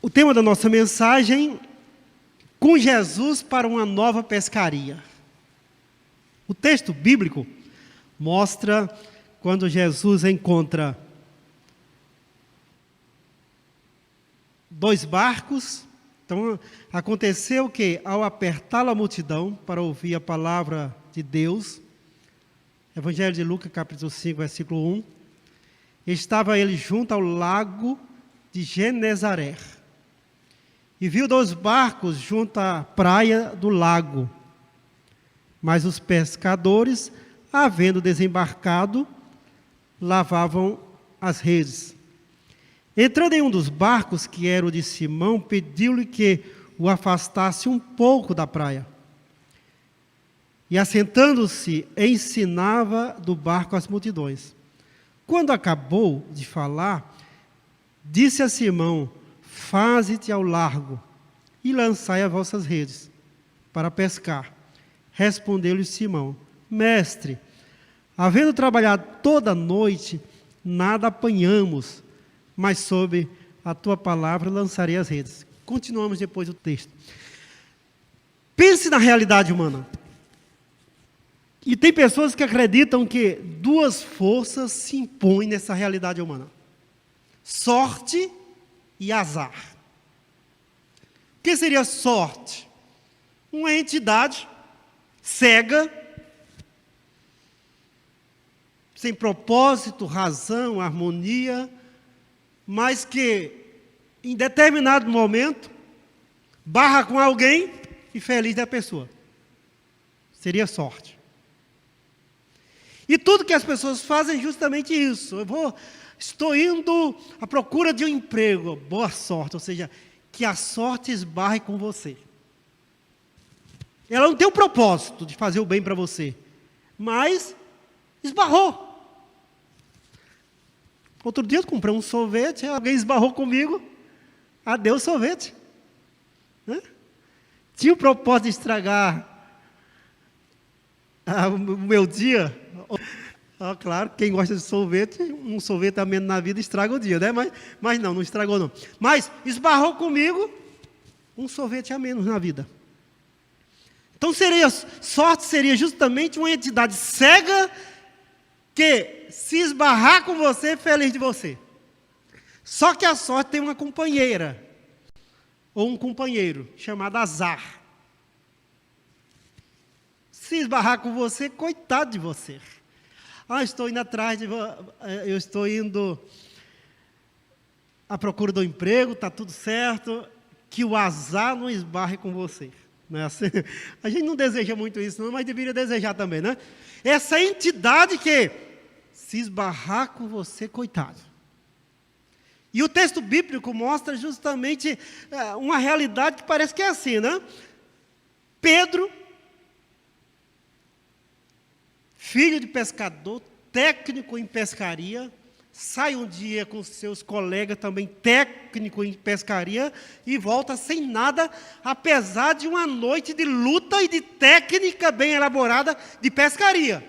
O tema da nossa mensagem, com Jesus para uma nova pescaria. O texto bíblico mostra quando Jesus encontra dois barcos. Então, aconteceu que, ao apertar a multidão para ouvir a palavra de Deus, Evangelho de Lucas, capítulo 5, versículo 1, estava ele junto ao lago de Genezaré, e viu dois barcos junto à praia do lago. Mas os pescadores, havendo desembarcado, lavavam as redes. Entrando em um dos barcos, que era o de Simão, pediu-lhe que o afastasse um pouco da praia. E assentando-se, ensinava do barco as multidões. Quando acabou de falar, disse a Simão: faze-te ao largo e lançai as vossas redes para pescar. Respondeu-lhe Simão: mestre, havendo trabalhado toda a noite, nada apanhamos, mas sob a tua palavra lançarei as redes. Continuamos depois do texto. Pense na realidade humana. E tem pessoas que acreditam que duas forças se impõem nessa realidade humana: sorte e azar. O que seria sorte? Uma entidade cega, sem propósito, razão, harmonia, mas que, em determinado momento, barra com alguém e feliz da pessoa. Seria sorte. E tudo que as pessoas fazem é justamente isso. Estou indo à procura de um emprego. Boa sorte, ou seja, que a sorte esbarre com você. Ela não tem o propósito de fazer o bem para você, mas esbarrou. Outro dia eu comprei um sorvete, alguém esbarrou comigo, adeus sorvete. Tinha o propósito de estragar o meu dia. Claro, quem gosta de sorvete, um sorvete a menos na vida estraga o dia, né? Mas não estragou não. Mas esbarrou comigo, um sorvete a menos na vida. Então sorte seria justamente uma entidade cega que, se esbarrar com você, é feliz de você. Só que a sorte tem uma companheira, ou um companheiro, chamado azar. Se esbarrar com você, coitado de você. Estou indo atrás, eu estou indo à procura do emprego, está tudo certo, que o azar não esbarre com você. Não é assim? A gente não deseja muito isso, não, mas deveria desejar também, né? Essa entidade que, se esbarrar com você, coitado. E o texto bíblico mostra justamente uma realidade que parece que é assim, né? Pedro, filho de pescador, técnico em pescaria, sai um dia com seus colegas também técnico em pescaria e volta sem nada, apesar de uma noite de luta e de técnica bem elaborada de pescaria.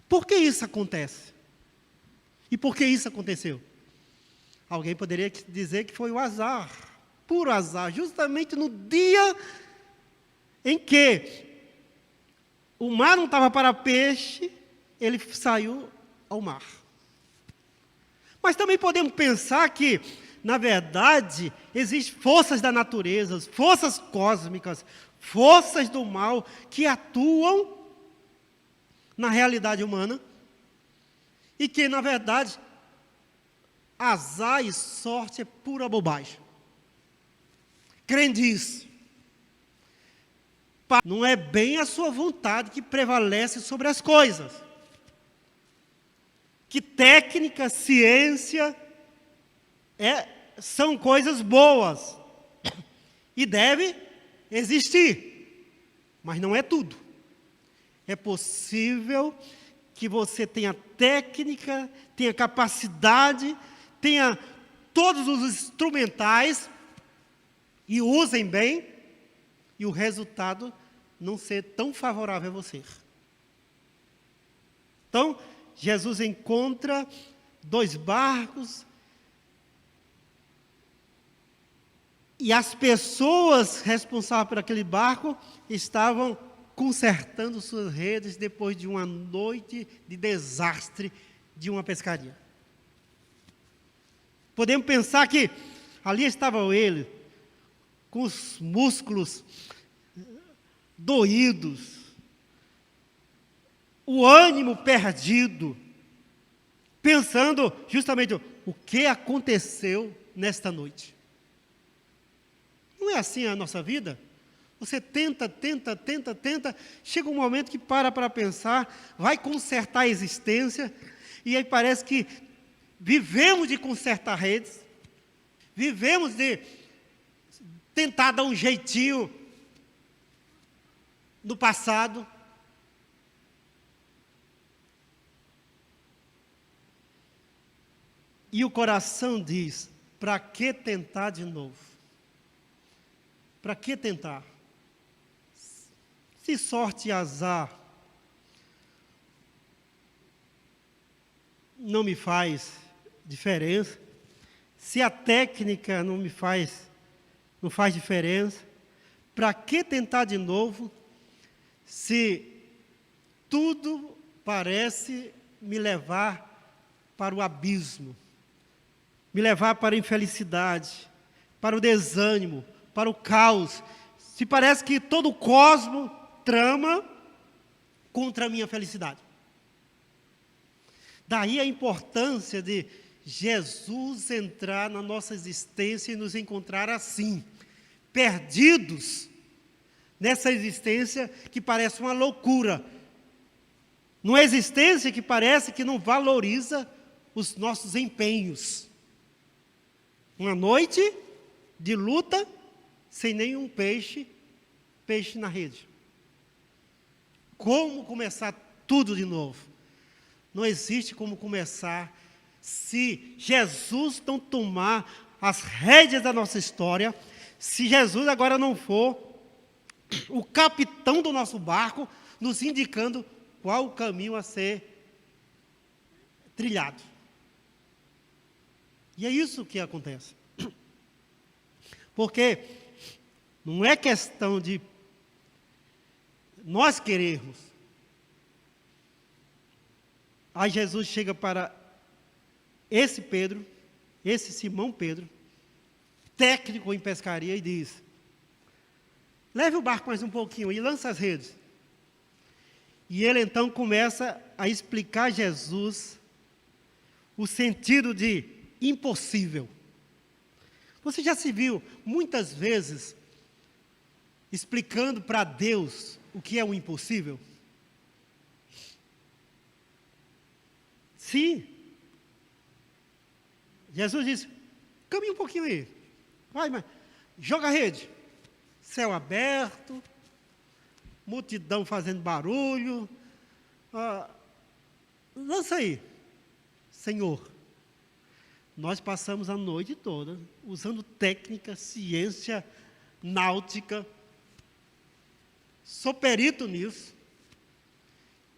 Por que isso acontece? E por que isso aconteceu? Alguém poderia dizer que foi o azar, puro azar, justamente no dia em que o mar não estava para peixe, ele saiu ao mar. Mas também podemos pensar que, na verdade, existem forças da natureza, forças cósmicas, forças do mal, que atuam na realidade humana, e que, na verdade, azar e sorte é pura bobagem. Crendo nisso, não é bem a sua vontade que prevalece sobre as coisas. Que técnica, ciência, são coisas boas e deve existir, mas não é tudo. É possível que você tenha técnica, tenha capacidade, tenha todos os instrumentais e usem bem, e o resultado não ser tão favorável a você. Então, Jesus encontra dois barcos E as pessoas responsáveis por aquele barco estavam consertando suas redes depois de uma noite de desastre de uma pescaria. Podemos pensar que ali estavam eles, com os músculos doídos, o ânimo perdido, pensando justamente o que aconteceu nesta noite. Não é assim a nossa vida? Você tenta, chega um momento que para pensar, vai consertar a existência, e aí parece que vivemos de consertar redes, vivemos de tentar dar um jeitinho no passado. E o coração diz, para que tentar de novo? Para que tentar? Se sorte e azar não me faz diferença, se a técnica não faz diferença, para que tentar de novo, se tudo parece me levar para o abismo, me levar para a infelicidade, para o desânimo, para o caos, se parece que todo o cosmos trama contra a minha felicidade. Daí a importância de Jesus entrar na nossa existência e nos encontrar assim, perdidos nessa existência que parece uma loucura, numa existência que parece que não valoriza os nossos empenhos. Uma noite de luta sem nenhum peixe na rede. Como começar tudo de novo? Não existe como começar se Jesus não tomar as rédeas da nossa história, se Jesus agora não for o capitão do nosso barco, nos indicando qual o caminho a ser trilhado. E é isso que acontece. Porque não é questão de nós querermos. Aí Jesus chega para esse Pedro, esse Simão Pedro, técnico em pescaria, e diz: leve o barco mais um pouquinho e lança as redes. E ele então começa a explicar a Jesus o sentido de impossível. Você já se viu muitas vezes explicando para Deus o que é o impossível? Sim. Jesus disse: caminha um pouquinho aí. Vai, mas joga a rede. Céu aberto, multidão fazendo barulho. Lança aí. Senhor, nós passamos a noite toda usando técnica, ciência náutica. Sou perito nisso.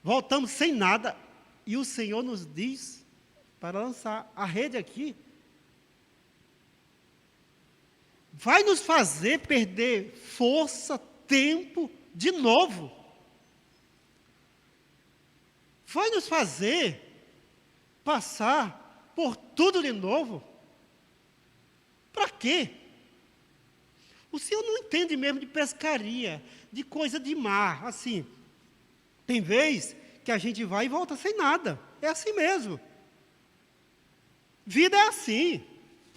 Voltamos sem nada. E o Senhor nos diz para lançar a rede aqui. Vai nos fazer perder força, tempo, de novo. Vai nos fazer passar por tudo de novo. Para quê? O Senhor não entende mesmo de pescaria, de coisa de mar, assim. Tem vez que a gente vai e volta sem nada. É assim mesmo. Vida é assim.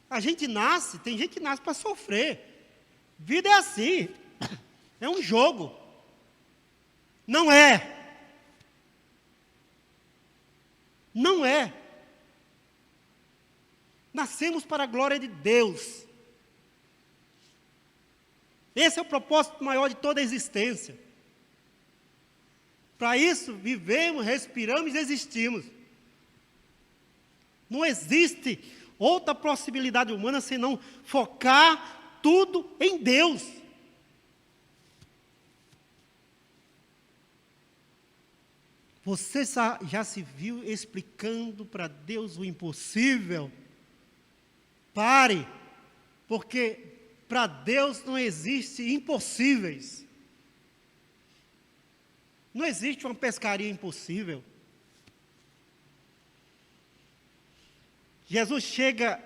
A gente nasce, tem gente que nasce para sofrer. Vida é assim. É um jogo. Não é. Não é. Nascemos para a glória de Deus. Esse é o propósito maior de toda a existência. Para isso, vivemos, respiramos e existimos. Não existe outra possibilidade humana senão focar tudo em Deus. Você já se viu explicando para Deus o impossível? Pare, porque para Deus não existe impossíveis. Não existe uma pescaria impossível. Jesus chega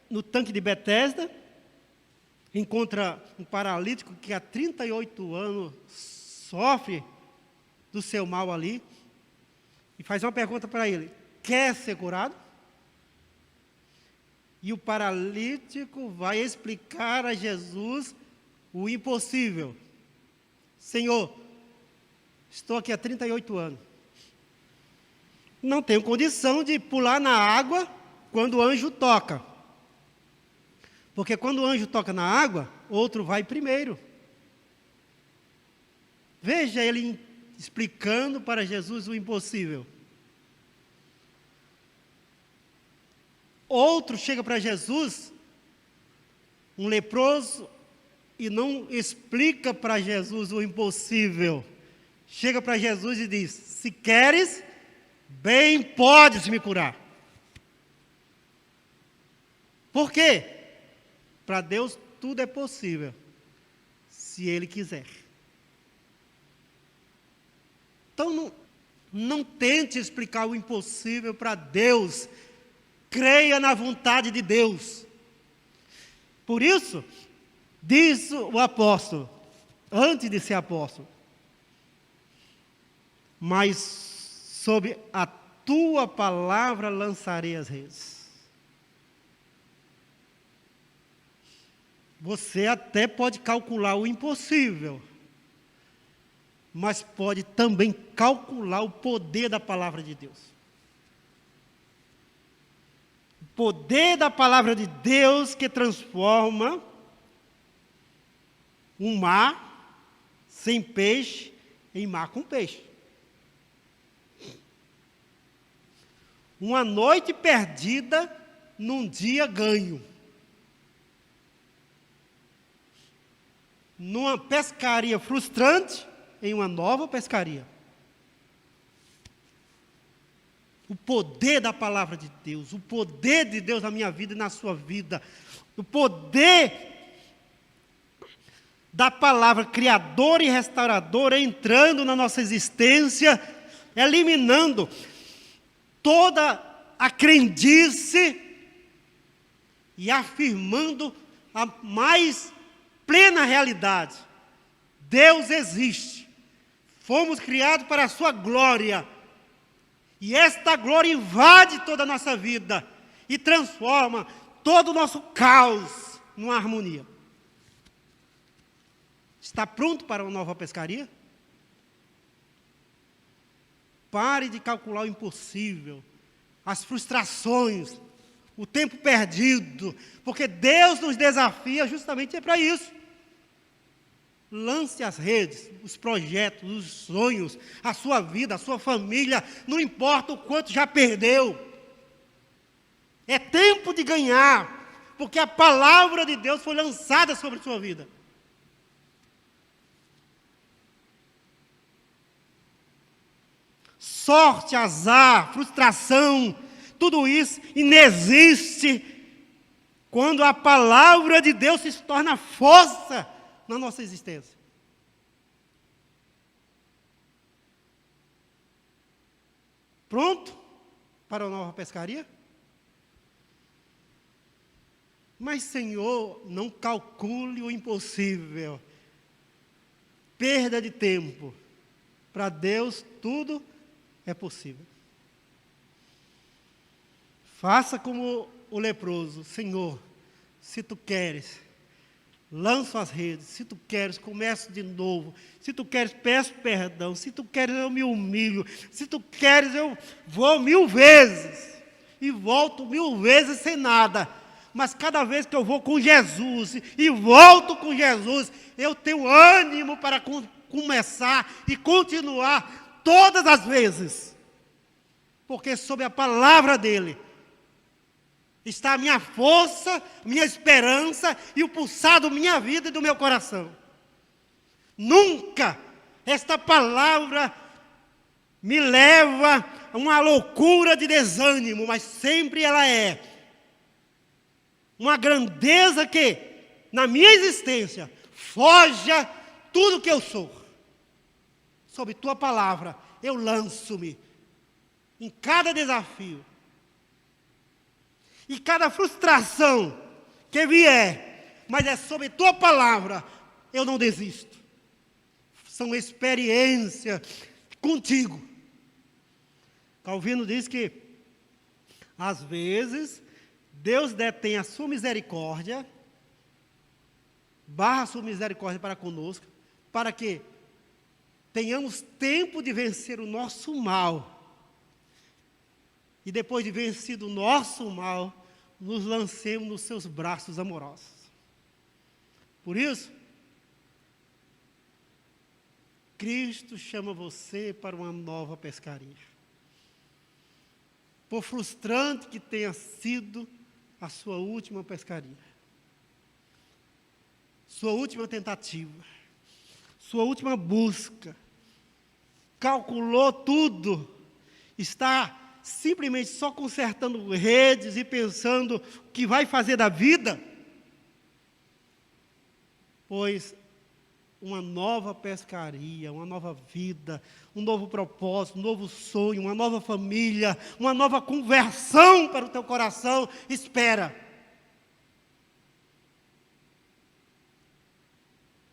no tanque de Betesda, encontra um paralítico que há 38 anos sofre do seu mal ali, e faz uma pergunta para ele: quer ser curado? E o paralítico vai explicar a Jesus o impossível. Senhor, estou aqui há 38 anos. Não tenho condição de pular na água quando o anjo toca. Porque quando o anjo toca na água, outro vai primeiro. Veja ele explicando para Jesus o impossível. Outro chega para Jesus, um leproso, e não explica para Jesus o impossível. Chega para Jesus e diz: se queres, bem podes me curar. Por quê? Para Deus tudo é possível, se Ele quiser. Então não tente explicar o impossível para Deus. Creia na vontade de Deus. Por isso, diz o apóstolo, antes de ser apóstolo: mas sob a tua palavra lançarei as redes. Você até pode calcular o impossível, mas pode também calcular o poder da palavra de Deus. O poder da palavra de Deus que transforma um mar sem peixe em mar com peixe. Uma noite perdida num dia ganho. Numa pescaria frustrante em uma nova pescaria. O poder da palavra de Deus, o poder de Deus na minha vida e na sua vida, o poder da palavra criadora e restauradora entrando na nossa existência, eliminando toda a crendice e afirmando a mais plena realidade. Deus existe. Fomos criados para a sua glória. E esta glória invade toda a nossa vida e transforma todo o nosso caos numa harmonia. Está pronto para uma nova pescaria? Pare de calcular o impossível, as frustrações, o tempo perdido, porque Deus nos desafia justamente para isso. Lance as redes, os projetos, os sonhos, a sua vida, a sua família, não importa o quanto já perdeu. É tempo de ganhar, porque a palavra de Deus foi lançada sobre a sua vida. Sorte, azar, frustração, tudo isso inexiste quando a palavra de Deus se torna força na nossa existência. Pronto para a nova pescaria? Mas, Senhor, não calcule o impossível. Perda de tempo. Para Deus tudo é possível. Faça como o leproso: Senhor, se tu queres, lanço as redes. Se tu queres, começo de novo. Se tu queres, peço perdão. Se tu queres, eu me humilho. Se tu queres, eu vou 1000 vezes. E volto 1000 vezes sem nada. Mas cada vez que eu vou com Jesus e volto com Jesus, eu tenho ânimo para começar e continuar todas as vezes. Porque sob a palavra dele está a minha força, minha esperança e o pulsar da minha vida e do meu coração. Nunca esta palavra me leva a uma loucura de desânimo, mas sempre ela é uma grandeza que na minha existência, foja tudo que eu sou. Sob tua palavra, eu lanço-me em cada desafio. E cada frustração que vier, mas é sob tua palavra, eu não desisto. São experiências contigo. Calvino diz que, às vezes, Deus detém a sua misericórdia, barra a sua misericórdia para conosco, para que tenhamos tempo de vencer o nosso mal. E depois de vencido o nosso mal, nos lancemos nos seus braços amorosos. Por isso, Cristo chama você para uma nova pescaria. Por frustrante que tenha sido a sua última pescaria, sua última tentativa, sua última busca, calculou tudo, está simplesmente só consertando redes e pensando o que vai fazer da vida, pois uma nova pescaria, uma nova vida, um novo propósito, um novo sonho, uma nova família, uma nova conversão para o teu coração espera.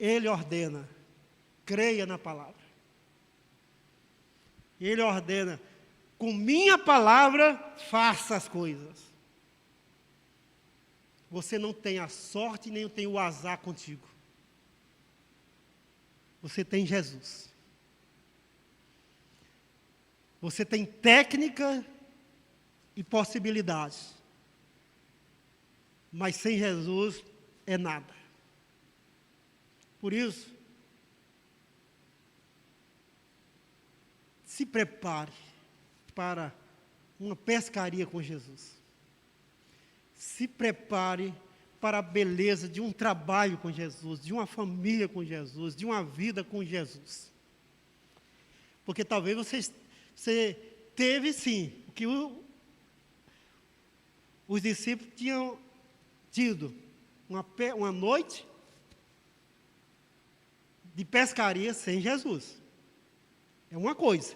Ele ordena, creia na palavra. Ele ordena, com minha palavra, faça as coisas. Você não tem a sorte, nem tem o azar contigo. Você tem Jesus. Você tem técnica e possibilidades. Mas sem Jesus é nada. Por isso, se prepare para uma pescaria com Jesus. Se prepare para a beleza de um trabalho com Jesus, de uma família com Jesus, de uma vida com Jesus. Porque talvez você teve sim, o que os discípulos tinham tido, uma noite de pescaria sem Jesus. É uma coisa.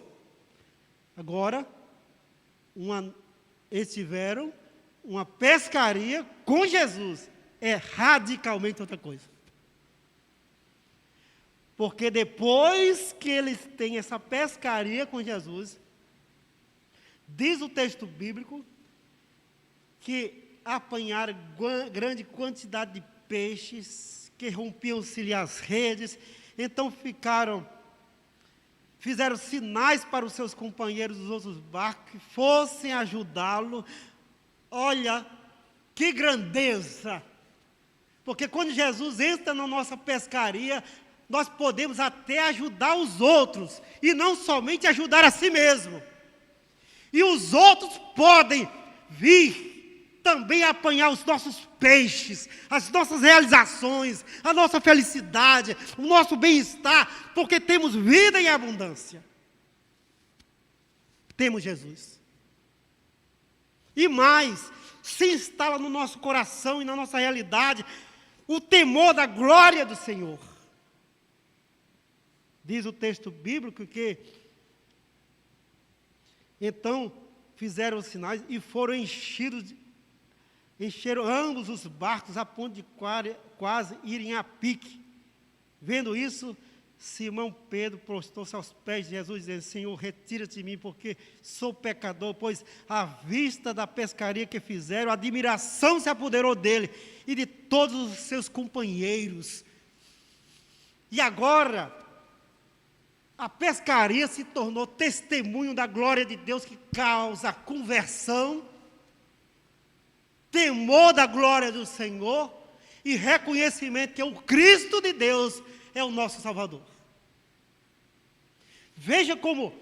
Agora, eles tiveram uma pescaria com Jesus. É radicalmente outra coisa. Porque depois que eles têm essa pescaria com Jesus, diz o texto bíblico que apanharam grande quantidade de peixes, que rompiam-se as redes, então fizeram sinais para os seus companheiros dos outros barcos, que fossem ajudá-lo. Olha, que grandeza! Porque quando Jesus entra na nossa pescaria, nós podemos até ajudar os outros, e não somente ajudar a si mesmo. E os outros podem vir também apanhar os nossos peixes, as nossas realizações, a nossa felicidade, o nosso bem-estar, porque temos vida em abundância. Temos Jesus. E mais, se instala no nosso coração e na nossa realidade o temor da glória do Senhor. Diz o texto bíblico que então fizeram os sinais e foram encheram ambos os barcos a ponto de quase irem a pique. Vendo isso, Simão Pedro prostrou-se aos pés de Jesus, dizendo: Senhor, retira-te de mim, porque sou pecador. Pois à vista da pescaria que fizeram, a admiração se apoderou dele e de todos os seus companheiros. E agora, a pescaria se tornou testemunho da glória de Deus, que causa conversão, temor da glória do Senhor e reconhecimento que o Cristo de Deus é o nosso Salvador. Veja como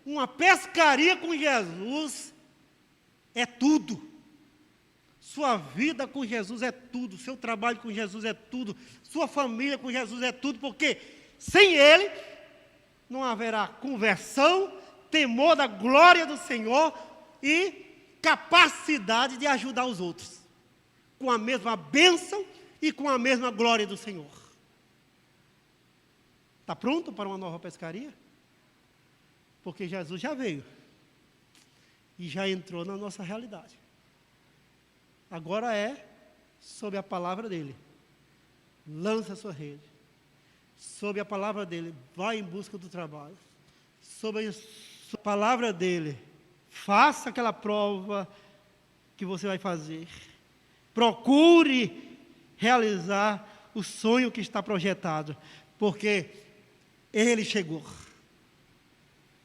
uma pescaria com Jesus é tudo. Sua vida com Jesus é tudo, seu trabalho com Jesus é tudo, sua família com Jesus é tudo, porque sem Ele não haverá conversão, temor da glória do Senhor e capacidade de ajudar os outros com a mesma bênção e com a mesma glória do Senhor. Está pronto para uma nova pescaria? Porque Jesus já veio e já entrou na nossa realidade. Agora é sob a palavra dele. Lança a sua rede. Sob a palavra dele, vai em busca do trabalho. Sob a palavra dele, faça aquela prova que você vai fazer. Procure realizar o sonho que está projetado, porque ele chegou.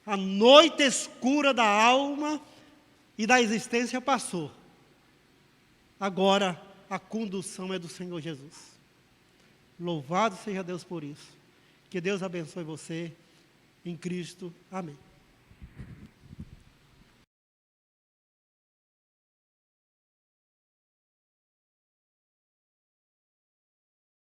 A noite escura da alma e da existência passou. Agora a condução é do Senhor Jesus. Louvado seja Deus por isso. Que Deus abençoe você em Cristo. Amém.